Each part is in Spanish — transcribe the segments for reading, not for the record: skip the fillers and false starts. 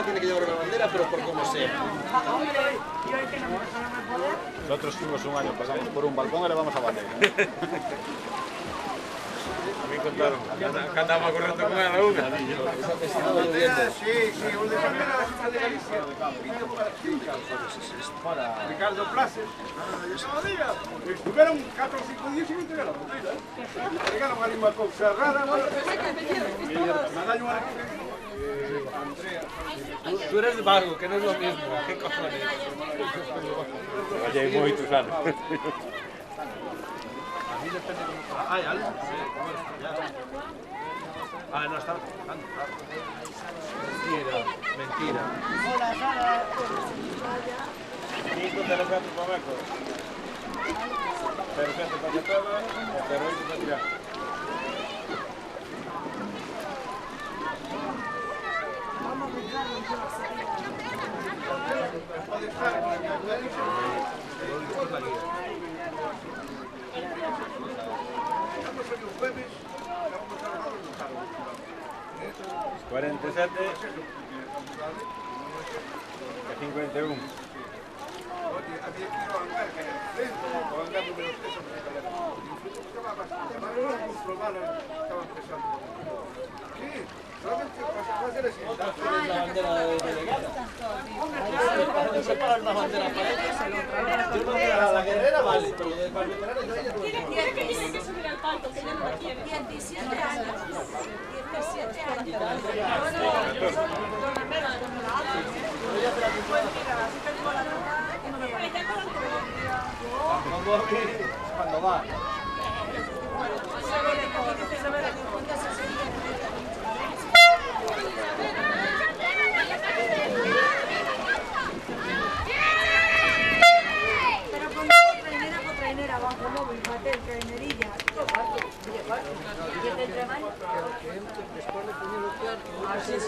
bar tiene que llevar una bandera, pero por como sea. Nosotros fuimos un año, pasamos por un balcón y le vamos a bandera. A mí contaron, que andaba corriendo con ela unha. Sí, o de Pamela da Xunta de Galicia. Ricardo Places. Estuveron 4 ou 5 días e non entregaron a botella. Entregaron ali unha cousa rara. Nadallo a Andrea. Tú eres de Bargo, que no es lo mismo. ¿Qué cojones? Oye, hai moitos anos. Ay, algo. Sí, ya. Ah, no, está trabajando. Mentira. Hola, Sara. Cinco telefones para Meco. 07 para Catola, 08 para tirar. Los jueves, 47 e 51. había que ir ao hangar, que era frente, ao hangar número 3, estaba bastante mal, non controlaron, estaban pesando. Sí, solamente para facer así. La bandera delegada. No se para una bandera para ellos. Yo creo que a la guerrera vale, pero para el veterano yo ella no. Tiene que subir al palco, que ya no lo quiere. 17 años. 17 años. Cuando va. Pero con trainera, bajo móvil, bater, trainerilla, todo barco. ¿Y el entremano? Después de poner los teatros. Así es.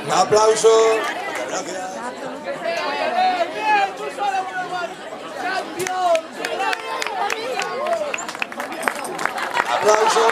Un aplauso. Gracias. Aplauso.